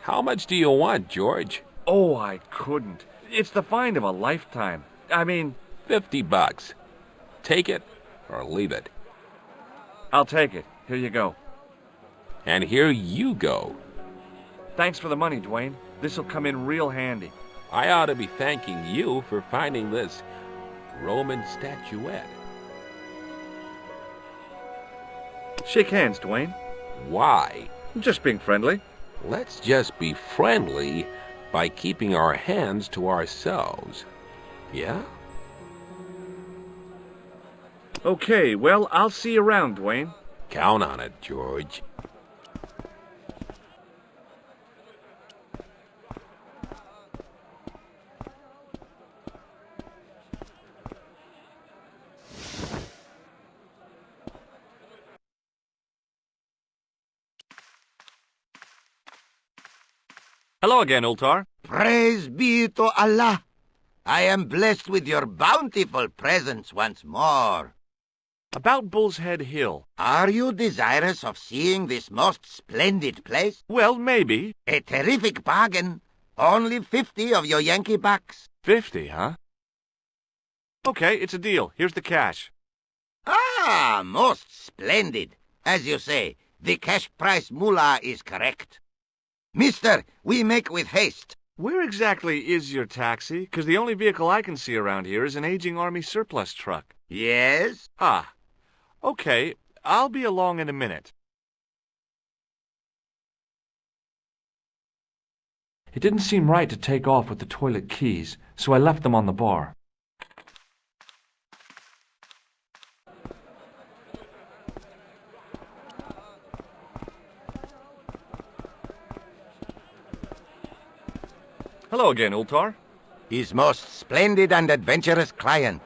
How much do you want, George? Oh, I couldn't. It's the find of a lifetime. I mean... $50. Take it or leave it. I'll take it. Here you go. And here you go. Thanks for the money, Dwayne. This'll come in real handy. I ought to be thanking you for finding this Roman statuette. Shake hands, Dwayne. Why? Just being friendly. Let's just be friendly by keeping our hands to ourselves. Yeah? Okay, well, I'll see you around, Dwayne. Count on it, George. Hello again, Ultar. Praise be to Allah. I am blessed with your bountiful presence once more. About Bull's Head Hill. Are you desirous of seeing this most splendid place? Well, maybe. A terrific bargain. Only 50 of your Yankee bucks. 50, huh? Okay, it's a deal. Here's the cash. Ah, most splendid. As you say, the cash price mullah is correct. Mister, we make with haste. Where exactly is your taxi? 'Cause the only vehicle I can see around here is an aging Army surplus truck. Yes? Ah, okay. I'll be along in a minute. It didn't seem right to take off with the toilet keys, so I left them on the bar. Hello again, Ultar. His most splendid and adventurous client.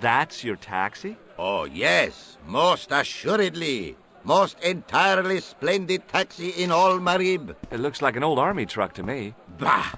That's your taxi? Oh, yes, most assuredly. Most entirely splendid taxi in all Marib. It looks like an old army truck to me. Bah!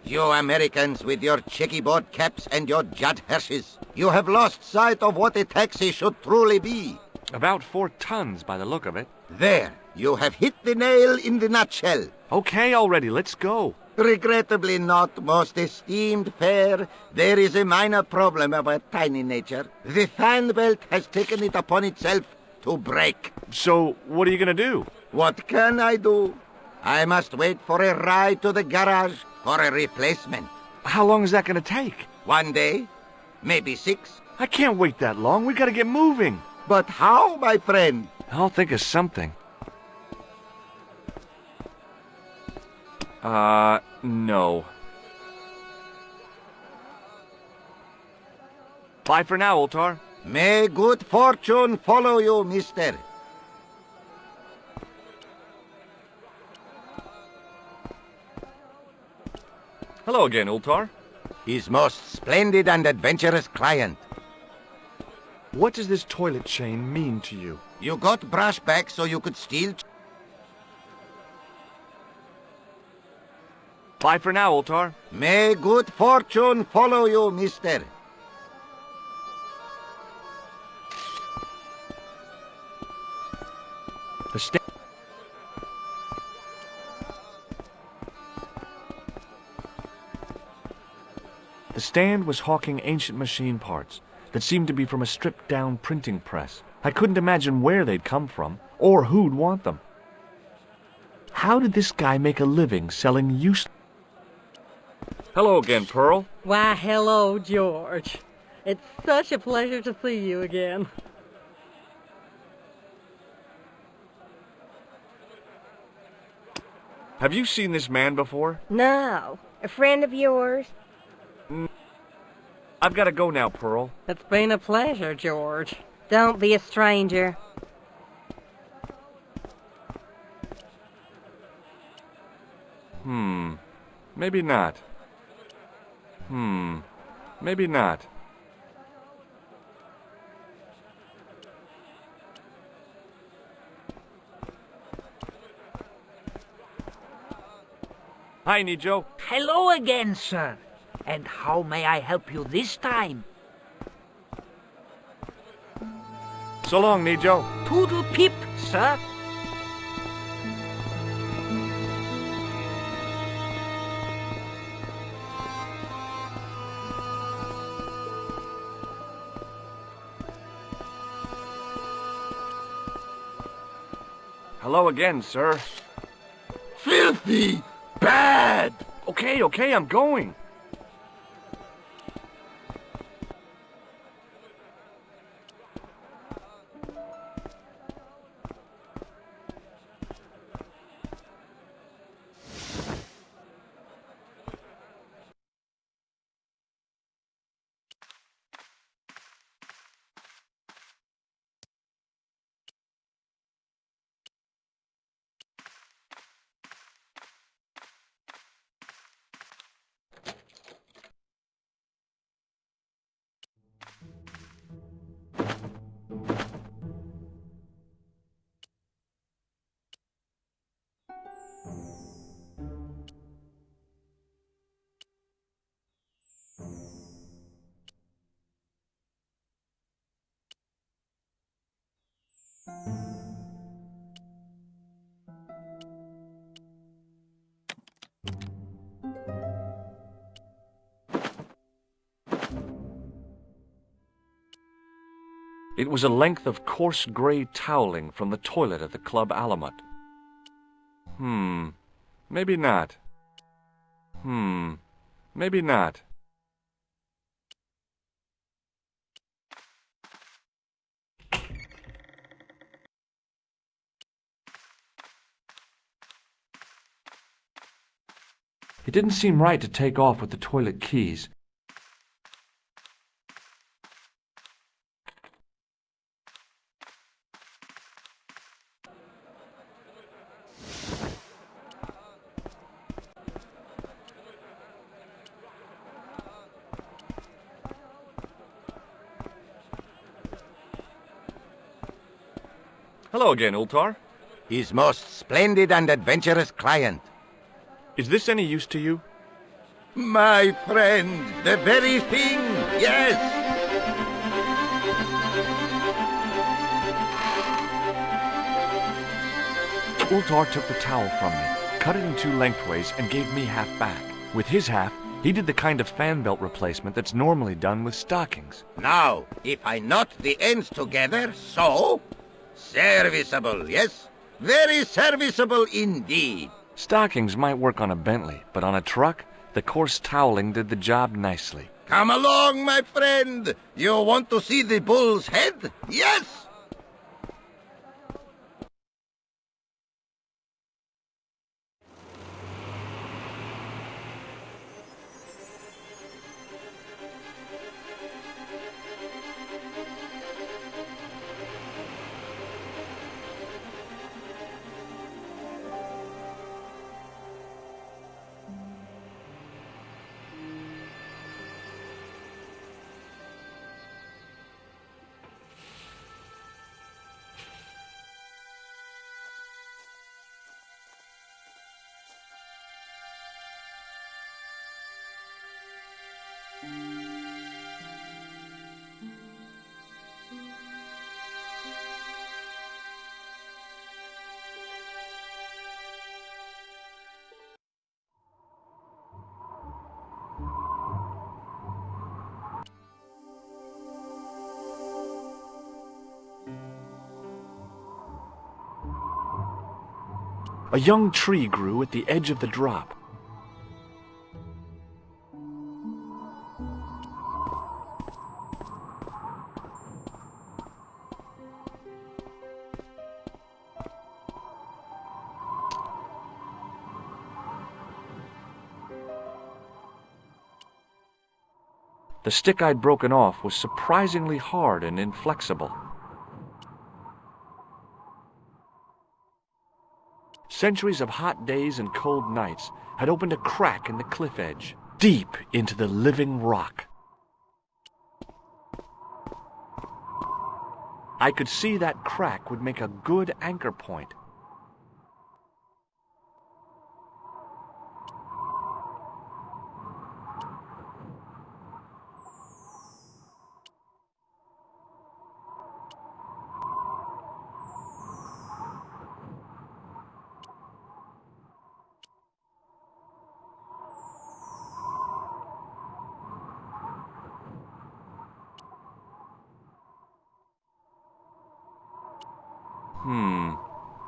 You Americans with your checkerboard caps and your Judd Hirsches. You have lost sight of what a taxi should truly be. About 4 tons by the look of it. There, you have hit the nail in the nutshell. Okay, already, let's go. Regrettably not, most esteemed fair. There is a minor problem of a tiny nature. The fan belt has taken it upon itself to break. So, what are you gonna do? What can I do? I must wait for a ride to the garage for a replacement. How long is that gonna take? 1 day, maybe 6. I can't wait that long. We gotta get moving. But how, my friend? I'll think of something. No. Bye for now, Ultar. May good fortune follow you, mister. Hello again, Ultar. His most splendid and adventurous client. What does this toilet chain mean to you? You got brush back so you could steal... Bye for now, Ultar. May good fortune follow you, mister. The stand was hawking ancient machine parts that seemed to be from a stripped-down printing press. I couldn't imagine where they'd come from, or who'd want them. how did this guy make a living selling Hello again, Pearl. Why, hello, George. It's such a pleasure to see you again. Have you seen this man before? No. A friend of yours? I've got to go now, Pearl. It's been a pleasure, George. Don't be a stranger. Maybe not. Maybe not. Hi, Nico. Hello again, sir. And how may I help you this time? So long, Nico. Toodle pip, sir. Hello again, sir. Filthy! Bad! Okay, I'm going. It was a length of coarse gray toweling from the toilet at the Club Alamut. Maybe not. Maybe not. It didn't seem right to take off with the toilet keys. Hello again, Ultar. His most splendid and adventurous client. Is this any use to you? My friend, the very thing, yes! Ultar took the towel from me, cut it in two lengthways, and gave me half back. With his half, he did the kind of fan belt replacement that's normally done with stockings. Now, if I knot the ends together, so... Serviceable, yes? Very serviceable indeed. Stockings might work on a Bentley, but on a truck, the coarse toweling did the job nicely. Come along, my friend. You want to see the bull's head? Yes! A young tree grew at the edge of the drop. The stick I'd broken off was surprisingly hard and inflexible. Centuries of hot days and cold nights had opened a crack in the cliff edge, deep into the living rock. I could see that crack would make a good anchor point.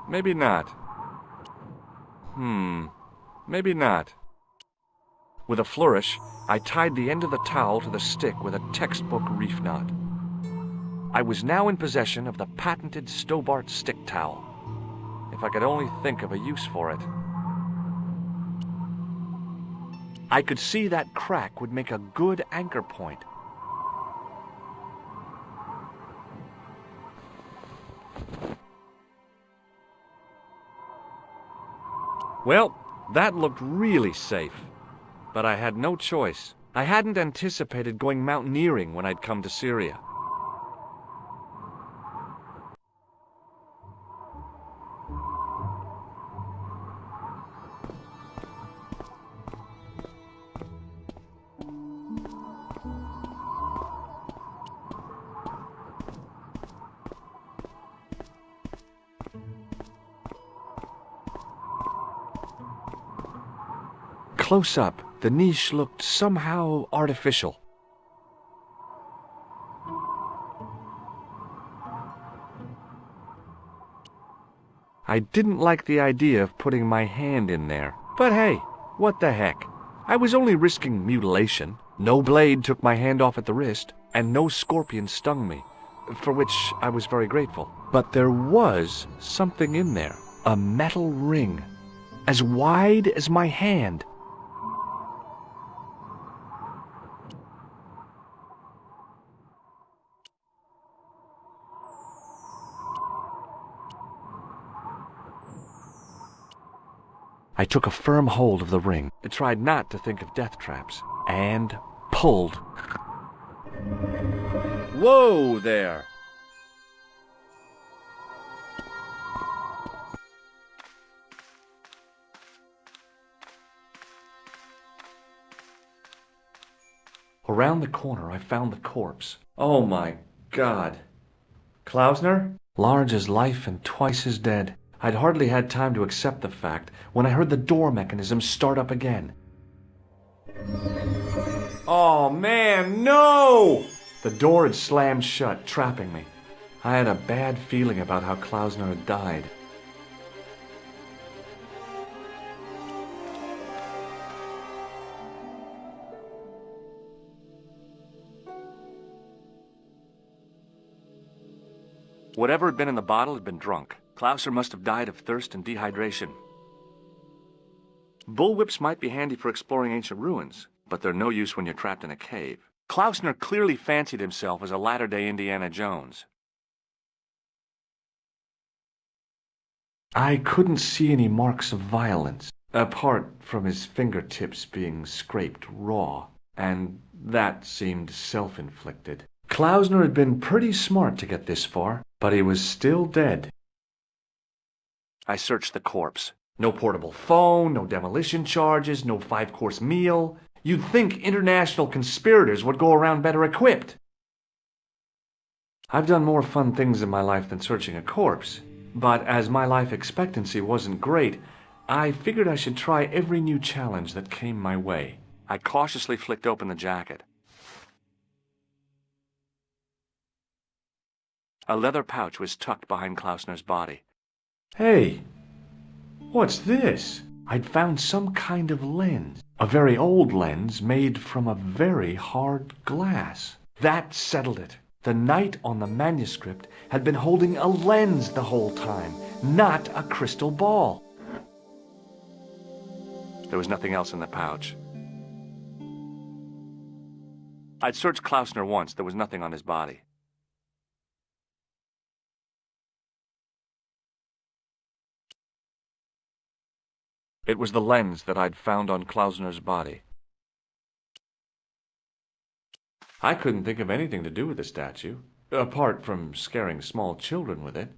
Maybe not. Maybe not. With a flourish, I tied the end of the towel to the stick with a textbook reef knot. I was now in possession of the patented Stobbart stick towel. If I could only think of a use for it. I could see that crack would make a good anchor point. Well, that looked really safe. But I had no choice. I hadn't anticipated going mountaineering when I'd come to Syria. Close up, the niche looked somehow artificial. I didn't like the idea of putting my hand in there. But hey, what the heck? I was only risking mutilation. No blade took my hand off at the wrist, and no scorpion stung me, for which I was very grateful. But there was something in there. A metal ring, as wide as my hand. I took a firm hold of the ring. I tried not to think of death traps, and pulled. Whoa there! Around the corner, I found the corpse. Oh my God. Klausner? Large as life and twice as dead. I'd hardly had time to accept the fact when I heard the door mechanism start up again. Oh man, no! The door had slammed shut, trapping me. I had a bad feeling about how Klausner had died. Whatever had been in the bottle had been drunk. Klausner must have died of thirst and dehydration. Bullwhips might be handy for exploring ancient ruins, but they're no use when you're trapped in a cave. Klausner clearly fancied himself as a latter-day Indiana Jones. I couldn't see any marks of violence, apart from his fingertips being scraped raw, and that seemed self-inflicted. Klausner had been pretty smart to get this far, but he was still dead. I searched the corpse. No portable phone, no demolition charges, no 5-course meal. You'd think international conspirators would go around better equipped. I've done more fun things in my life than searching a corpse, but as my life expectancy wasn't great, I figured I should try every new challenge that came my way. I cautiously flicked open the jacket. A leather pouch was tucked behind Klausner's body. Hey, What's this? I'd found some kind of lens. A very old lens made from a very hard glass. That settled it. The knight on the manuscript had been holding a lens the whole time, not a crystal ball. There was nothing else in the pouch. I'd searched Klausner once. There was nothing on his body. It was the lens that I'd found on Klausner's body. I couldn't think of anything to do with the statue, apart from scaring small children with it.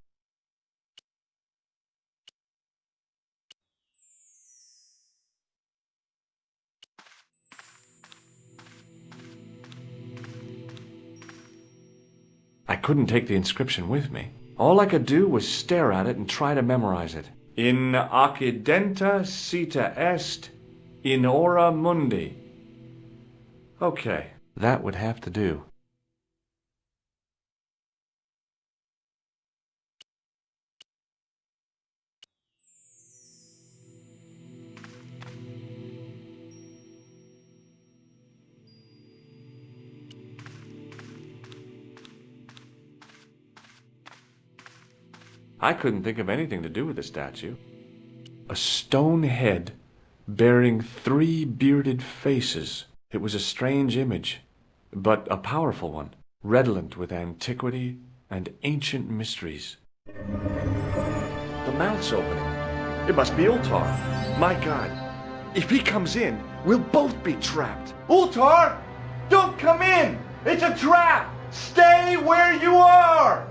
I couldn't take the inscription with me. All I could do was stare at it and try to memorize it. In accidenta sita est in ora mundi. Okay, that would have to do. I couldn't think of anything to do with the statue. A stone head bearing 3 bearded faces. It was a strange image, but a powerful one, redolent with antiquity and ancient mysteries. The mouth's opening. It must be Ultar. My God, if he comes in, we'll both be trapped. Ultar! Don't come in! It's a trap! Stay where you are!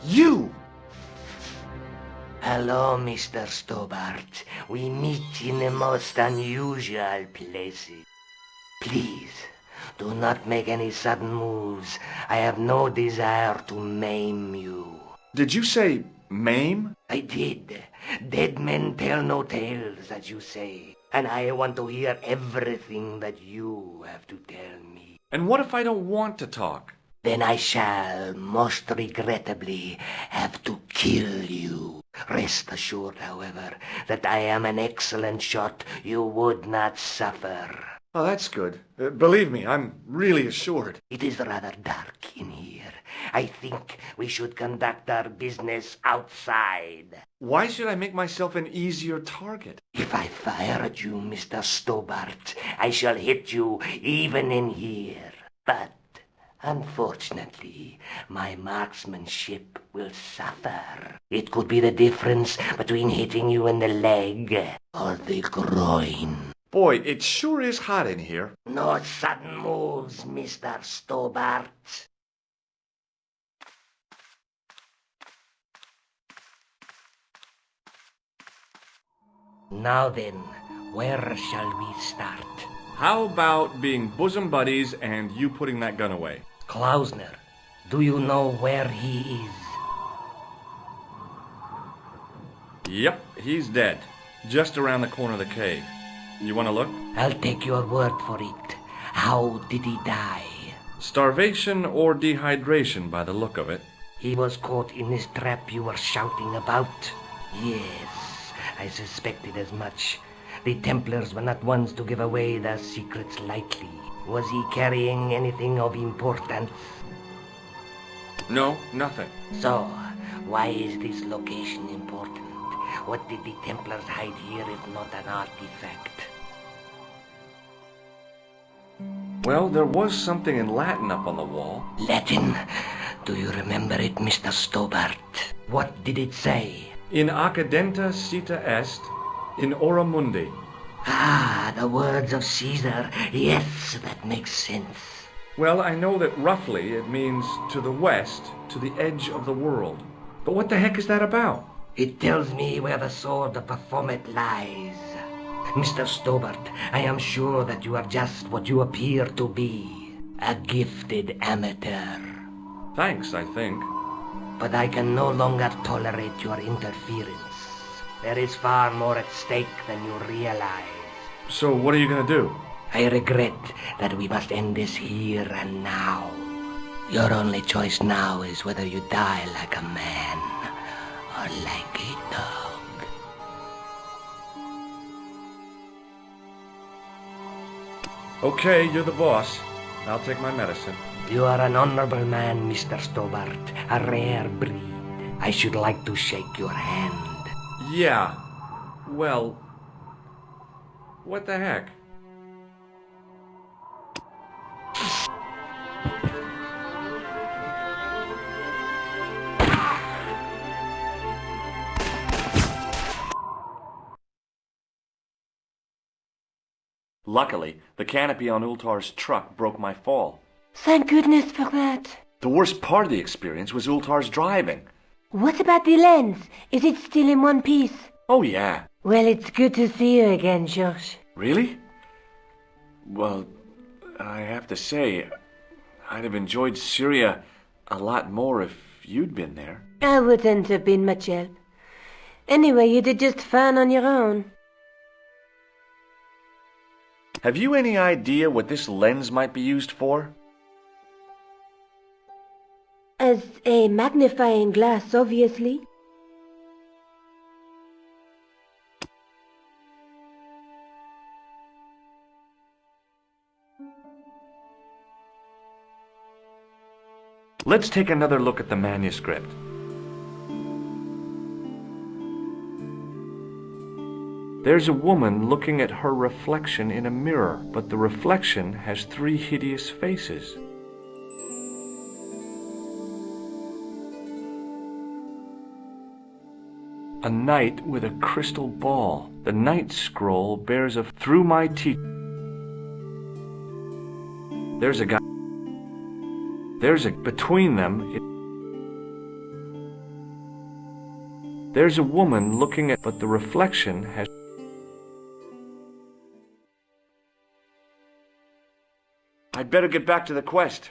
You! Hello, Mr. Stobbart. We meet in the most unusual places. Please, do not make any sudden moves. I have no desire to maim you. Did you say maim? I did. Dead men tell no tales, as you say. And I want to hear everything that you have to tell me. And what if I don't want to talk? Then I shall, most regrettably, have to kill you. Rest assured, however, that I am an excellent shot you would not suffer. Oh, that's good. Believe me, I'm really assured. It is rather dark in here. I think we should conduct our business outside. Why should I make myself an easier target? If I fire at you, Mr. Stobbart, I shall hit you even in here. But unfortunately, my marksmanship will suffer. It could be the difference between hitting you in the leg or the groin. Boy, it sure is hot in here. No sudden moves, Mr. Stobbart. Now then, where shall we start? How about being bosom buddies and you putting that gun away? Klausner, do you know where he is? Yep, he's dead. Just around the corner of the cave. You want to look? I'll take your word for it. How did he die? Starvation or dehydration by the look of it. He was caught in this trap you were shouting about? Yes, I suspected as much. The Templars were not ones to give away their secrets lightly. Was he carrying anything of importance? No, nothing. So, why is this location important? What did the Templars hide here if not an artifact? Well, there was something in Latin up on the wall. Latin? Do you remember it, Mr. Stobbart? What did it say? In accidenta sita est, in ora mundi. Ah, the words of Caesar. Yes, that makes sense. Well, I know that roughly it means to the west, to the edge of the world. But what the heck is that about? It tells me where the sword of Baphomet lies. Mr. Stobbart, I am sure that you are just what you appear to be. A gifted amateur. Thanks, I think. But I can no longer tolerate your interference. There is far more at stake than you realize. So what are you going to do? I regret that we must end this here and now. Your only choice now is whether you die like a man or like a dog. Okay, you're the boss. I'll take my medicine. You are an honorable man, Mr. Stobbart, a rare breed. I should like to shake your hand. Yeah. Well, what the heck? Luckily, the canopy on Ultar's truck broke my fall. Thank goodness for that. The worst part of the experience was Ultar's driving. What about the lens? Is it still in one piece? Oh, yeah. Well, it's good to see you again, George. Really? Well, I have to say, I'd have enjoyed Syria a lot more if you'd been there. I wouldn't have been much help. Anyway, you did just fine on your own. Have you any idea what this lens might be used for? As a magnifying glass, obviously. Let's take another look at the manuscript. There's a woman looking at her reflection in a mirror, but the reflection has 3 hideous faces. A knight with a crystal ball. The knight's scroll bears a through my teeth. There's a guy. Between them. There's a woman looking at, but the reflection has. I'd better get back to the quest.